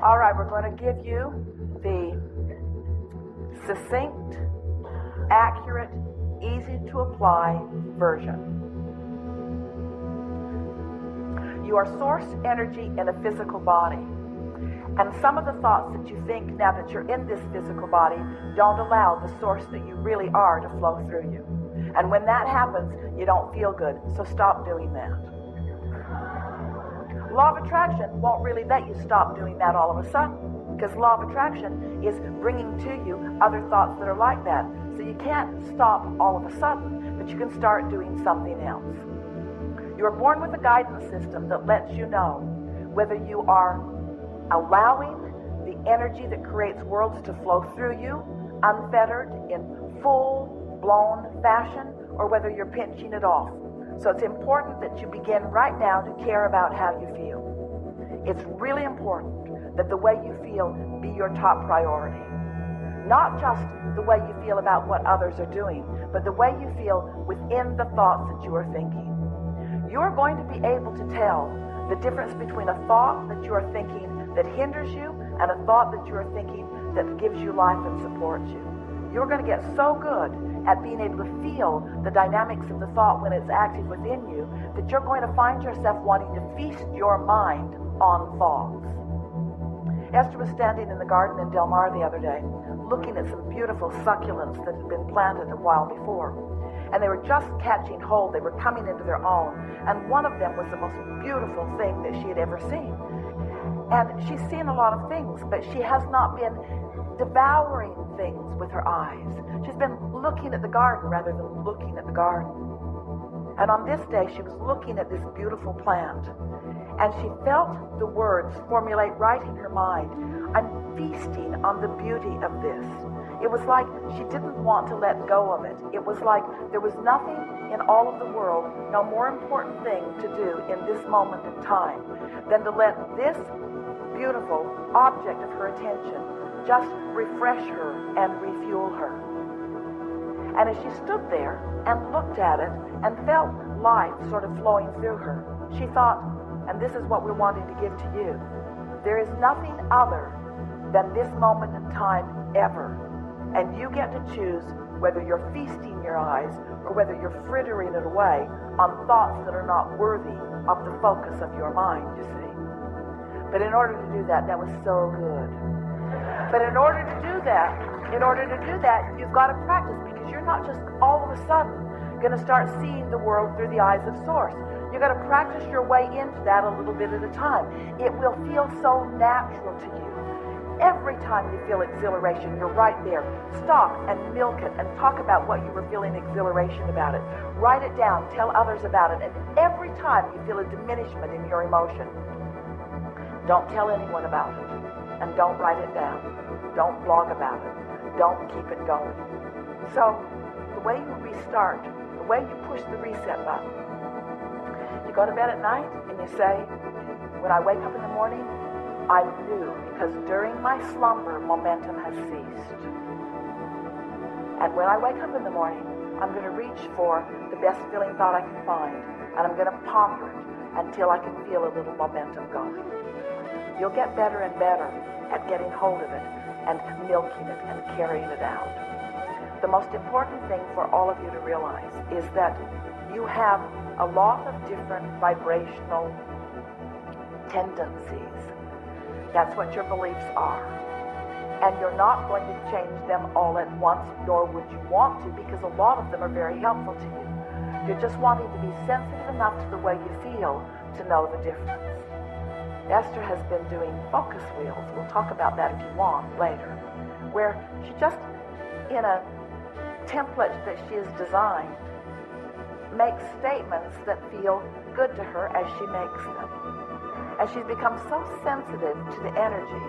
All right, we're going to give you the succinct, accurate, easy to apply version. You are source energy in a physical body. And some of the thoughts that you think now that you're in this physical body don't allow the source that you really are to flow through you. And when that happens, you don't feel good. So stop doing that. Law of attraction won't really let you stop doing that all of a sudden, because law of attraction is bringing to you other thoughts that are like that. So you can't stop all of a sudden, but you can start doing something else. You are born with a guidance system that lets you know whether you are allowing the energy that creates worlds to flow through you, unfettered, in full-blown fashion, or whether you're pinching it off. So it's important that you begin right now to care about how you feel. It's really important that the way you feel be your top priority. Not just the way you feel about what others are doing, but the way you feel within the thoughts that you are thinking. You're going to be able to tell the difference between a thought that you are thinking that hinders you and a thought that you are thinking that gives you life and supports you. You're going to get so good at being able to feel the dynamics of the thought when it's active within you that you're going to find yourself wanting to feast your mind on thoughts. Esther was standing in the garden in Del Mar the other day looking at some beautiful succulents that had been planted a while before. And they were just catching hold. They were coming into their own. And one of them was the most beautiful thing that she had ever seen. And she's seen a lot of things, but she has not been devouring things with her eyes. She's been looking at the garden rather than looking at the garden. And on this day, she was looking at this beautiful plant. And she felt the words formulate right in her mind. I'm feasting on the beauty of this. It was like she didn't want to let go of it. It was like there was nothing in all of the world, no more important thing to do in this moment in time than to let this beautiful object of her attention just refresh her and refuel her. And as she stood there and looked at it and felt life sort of flowing through her, she thought, and this is what we're wanting to give to you, there is nothing other than this moment in time ever. And you get to choose whether you're feasting your eyes or whether you're frittering it away on thoughts that are not worthy of the focus of your mind, you see. But in order to do that, that was so good. But in order to do that, you've got to practice, because you're not just all of a sudden going to start seeing the world through the eyes of Source. You've got to practice your way into that a little bit at a time. It will feel so natural to you. Every time you feel exhilaration, you're right there. Stop and milk it and talk about what you were feeling exhilaration about it. Write it down. Tell others about it. And every time you feel a diminishment in your emotion, don't tell anyone about it. And don't write it down. Don't blog about it. Don't keep it going. So the way you restart, the way you push the reset button, you go to bed at night and you say, when I wake up in the morning, I'm new, because during my slumber, momentum has ceased. And when I wake up in the morning, I'm going to reach for the best feeling thought I can find, and I'm going to ponder it until I can feel a little momentum going. You'll get better and better at getting hold of it and milking it and carrying it out. The most important thing for all of you to realize is that you have a lot of different vibrational tendencies. That's what your beliefs are. And you're not going to change them all at once, nor would you want to, because a lot of them are very helpful to you. You're just wanting to be sensitive enough to the way you feel to know the difference. Esther has been doing focus wheels. We'll talk about that if you want later, where she just, in a template that she has designed, makes statements that feel good to her as she makes them. And she's become so sensitive to the energy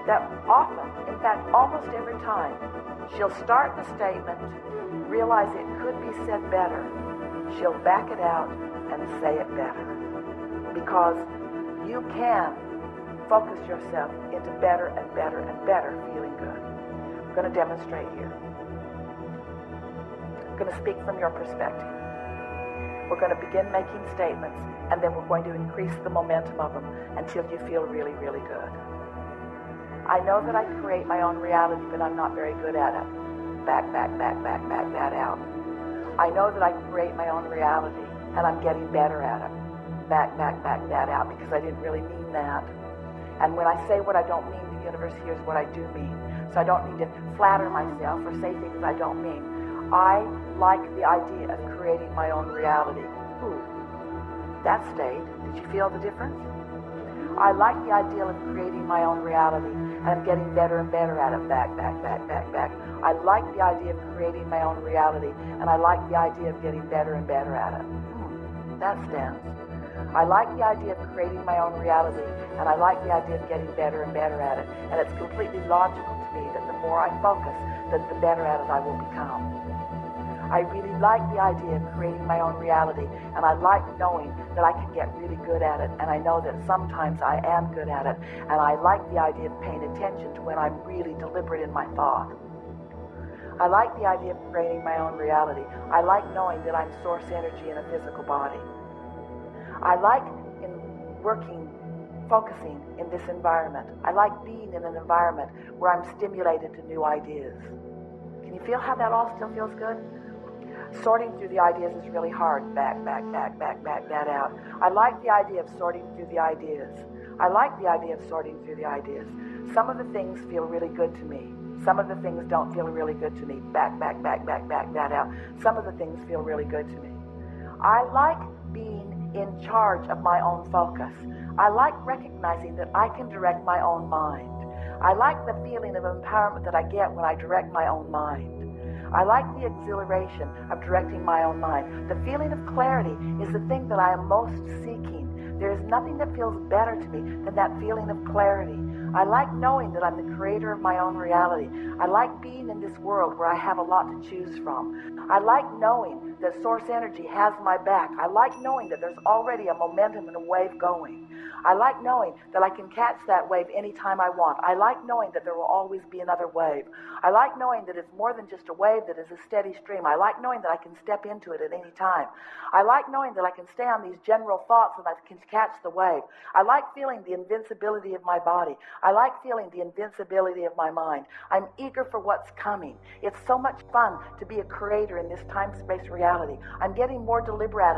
that often, in fact, almost every time, she'll start the statement, realize it could be said better. She'll back it out and say it better. Because you can focus yourself into better and better and better feeling good. I'm going to demonstrate here. I'm going to speak from your perspective. We're going to begin making statements, and then we're going to increase the momentum of them until you feel really, really good. I know that I create my own reality, but I'm not very good at it. Back that out. I know that I create my own reality, and I'm getting better at it. Back that out, because I didn't really mean that. And when I say what I don't mean, the universe hears what I do mean. So I don't need to flatter myself or say things I don't mean. I like the idea of creating my own reality. Ooh, that stayed. Did you feel the difference? I like the idea of creating my own reality, and I'm getting better and better at it. Back. I like the idea of creating my own reality, and I like the idea of getting better and better at it. That stands. I like the idea of creating my own reality, and I like the idea of getting better and better at it. And it's completely logical to me that the more I focus, that the better at it I will become. I really like the idea of creating my own reality, and I like knowing that I can get really good at it, and I know that sometimes I am good at it, and I like the idea of paying attention to when I'm really deliberate in my thought. I like the idea of creating my own reality. I like knowing that I'm source energy in a physical body. I like focusing in this environment. I like being in an environment where I'm stimulated to new ideas. Can you feel how that all still feels good? Sorting through the ideas is really hard. Back that out. I like the idea of sorting through the ideas. I like the idea of sorting through the ideas. Some of the things feel really good to me. Some of the things don't feel really good to me. Back that out. Some of the things feel really good to me. I like being in charge of my own focus. I like recognizing that I can direct my own mind. I like the feeling of empowerment that I get when I direct my own mind. I like the exhilaration of directing my own mind. The feeling of clarity is the thing that I am most seeking. There is nothing that feels better to me than that feeling of clarity. I like knowing that I'm the creator of my own reality. I like being in this world where I have a lot to choose from. I like knowing that source energy has my back. I like knowing that there's already a momentum and a wave going. I like knowing that I can catch that wave anytime I want. I like knowing that there will always be another wave. I like knowing that it's more than just a wave that is a steady stream. I like knowing that I can step into it at any time. I like knowing that I can stay on these general thoughts and I can catch the wave. I like feeling the invincibility of my body. I like feeling the invincibility of my mind. I'm eager for what's coming. It's so much fun to be a creator in this time-space reality. I'm getting more deliberate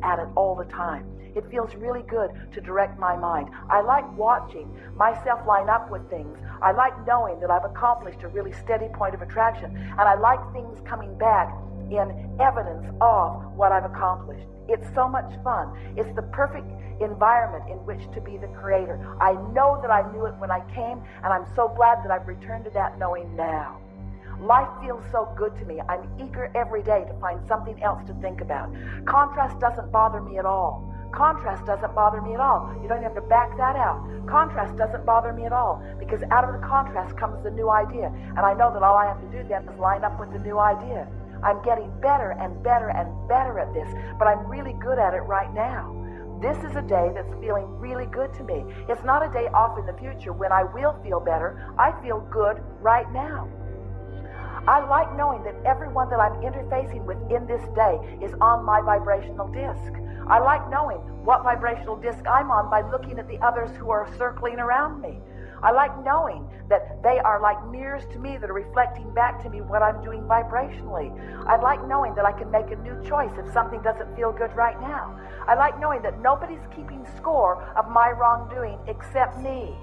at it all the time. It feels really good to direct my mind. I like watching myself line up with things. I like knowing that I've accomplished a really steady point of attraction, and I like things coming back in evidence of what I've accomplished. It's so much fun. It's the perfect environment in which to be the creator. I know that I knew it when I came, and I'm so glad that I've returned to that knowing now. Life feels so good to me. I'm eager every day to find something else to think about. Contrast doesn't bother me at all. Contrast doesn't bother me at all. You don't have to back that out. Contrast doesn't bother me at all, because out of the contrast comes the new idea, and I know that all I have to do then is line up with the new idea. I'm getting better and better and better at this, but I'm really good at it right now. This is a day that's feeling really good to me. It's not a day off in the future when I will feel better. I feel good right now. I like knowing that everyone that I'm interfacing with in this day is on my vibrational disc. I like knowing what vibrational disc I'm on by looking at the others who are circling around me. I like knowing that they are like mirrors to me that are reflecting back to me what I'm doing vibrationally. I like knowing that I can make a new choice if something doesn't feel good right now. I like knowing that nobody's keeping score of my wrongdoing except me.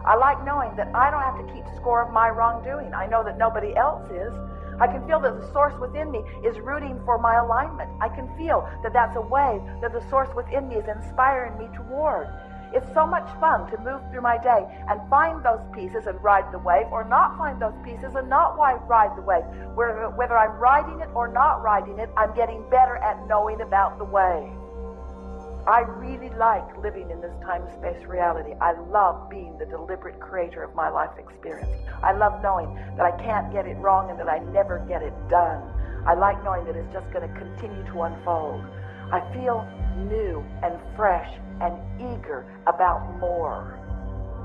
I like knowing that I don't have to keep score of my wrongdoing. I know that nobody else is. I can feel that the source within me is rooting for my alignment. I can feel that that's a wave that the source within me is inspiring me toward. It's so much fun to move through my day and find those pieces and ride the wave, or not find those pieces and not ride the wave. Whether I'm riding it or not riding it, I'm getting better at knowing about the wave. I really like living in this time-space reality. I love being the deliberate creator of my life experience. I love knowing that I can't get it wrong and that I never get it done. I like knowing that it's just going to continue to unfold. I feel new and fresh and eager about more.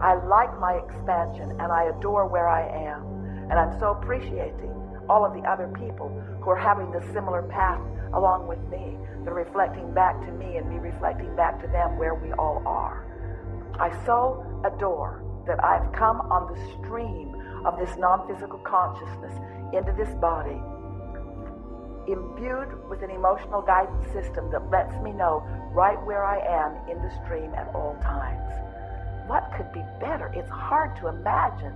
I like my expansion and I adore where I am. And I'm so appreciating all of the other people who are having the similar path along with me. They're reflecting back to me and me reflecting back to them where we all are. I so adore that I've come on the stream of this non-physical consciousness into this body, imbued with an emotional guidance system that lets me know right where I am in the stream at all times. What could be better? It's hard to imagine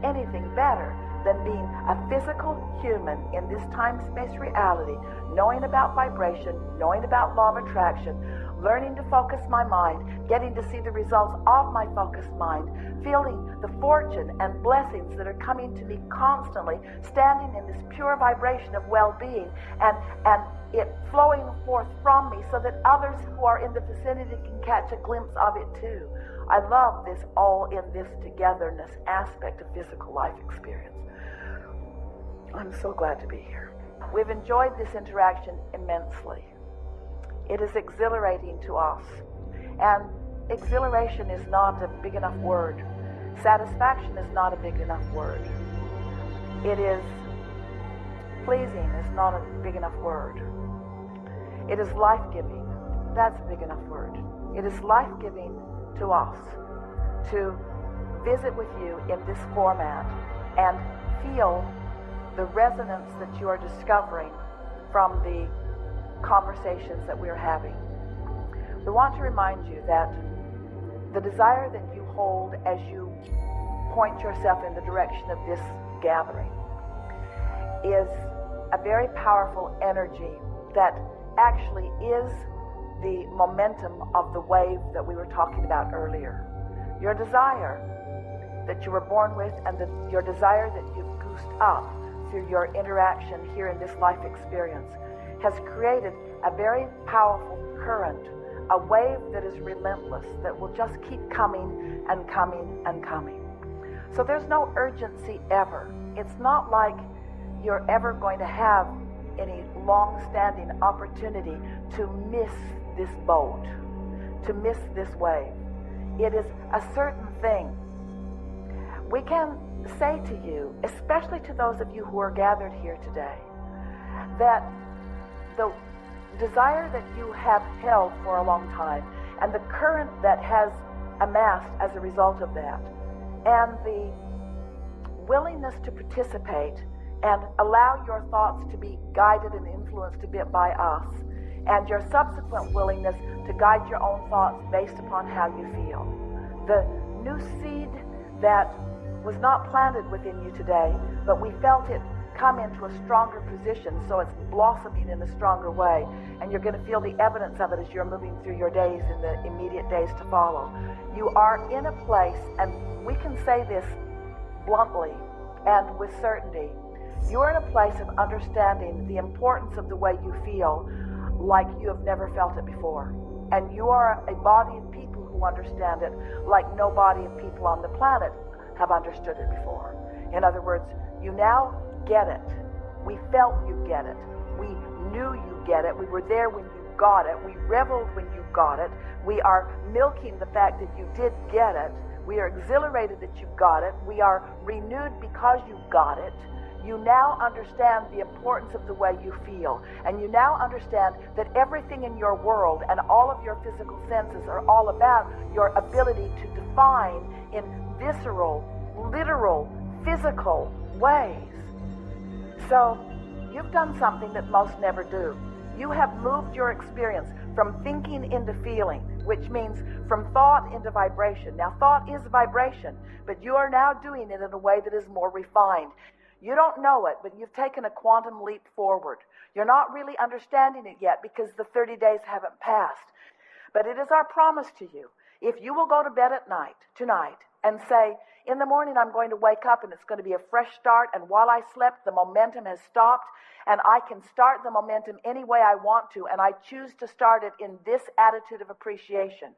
anything better than being a physical human in this time-space reality, knowing about vibration, knowing about law of attraction, learning to focus my mind, getting to see the results of my focused mind, feeling the fortune and blessings that are coming to me constantly, standing in this pure vibration of well-being, and it flowing forth from me so that others who are in the vicinity can catch a glimpse of it too. I love this all in this togetherness aspect of physical life experience. I'm so glad to be here. We've enjoyed this interaction immensely. It is exhilarating to us. And exhilaration is not a big enough word. Satisfaction is not a big enough word. It is pleasing is not a big enough word. It is life-giving. That's a big enough word. It is life-giving to us to visit with you in this format and feel the resonance that you are discovering from the conversations that we are having. We want to remind you that the desire that you hold as you point yourself in the direction of this gathering is a very powerful energy that actually is the momentum of the wave that we were talking about earlier. Your desire that you were born with and your desire that you've goosed up through your interaction here in this life experience has created a very powerful current, a wave that is relentless, that will just keep coming and coming and coming. So there's no urgency ever. It's not like you're ever going to have any long-standing opportunity to miss this boat, to miss this wave. It is a certain thing. We can say to you, especially to those of you who are gathered here today, that the desire that you have held for a long time and the current that has amassed as a result of that, and the willingness to participate and allow your thoughts to be guided and influenced a bit by us, and your subsequent willingness to guide your own thoughts based upon how you feel. The new seed that was not planted within you today, but we felt it come into a stronger position, so it's blossoming in a stronger way, and you're going to feel the evidence of it as you're moving through your days in the immediate days to follow. You are in a place, and we can say this bluntly and with certainty, you're in a place of understanding the importance of the way you feel like you have never felt it before. And you are a body of people who understand it like no body of people on the planet have understood it before. In other words, you now get it. We felt you get it. We knew you get it. We were there when you got it. We reveled when you got it. We are milking the fact that you did get it. We are exhilarated that you got it. We are renewed because you got it. You now understand the importance of the way you feel. And you now understand that everything in your world and all of your physical senses are all about your ability to define in visceral, literal, physical ways. So you've done something that most never do. You have moved your experience from thinking into feeling, which means from thought into vibration. Now, thought is vibration, but you are now doing it in a way that is more refined. You don't know it, but you've taken a quantum leap forward. You're not really understanding it yet because the 30 days haven't passed. But it is our promise to you, if you will go to bed at night, tonight, and say, in the morning I'm going to wake up and it's going to be a fresh start, and while I slept the momentum has stopped, and I can start the momentum any way I want to, and I choose to start it in this attitude of appreciation.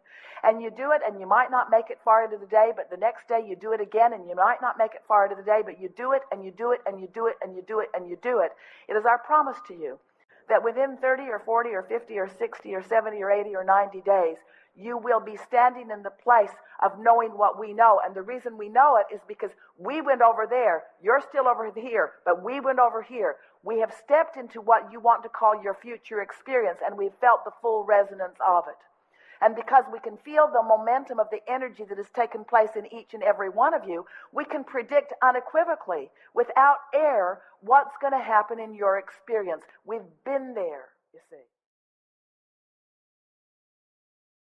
And you do it, and you might not make it far into the day, but the next day you do it again, and you might not make it far into the day, but you do it, and you do it, and you do it, and you do it, and you do it. It is our promise to you that within 30 or 40 or 50 or 60 or 70 or 80 or 90 days, you will be standing in the place of knowing what we know. And the reason we know it is because we went over there. You're still over here, but we went over here. We have stepped into what you want to call your future experience, and we've felt the full resonance of it. And because we can feel the momentum of the energy that has taken place in each and every one of you, we can predict unequivocally, without error, what's going to happen in your experience. We've been there, you see.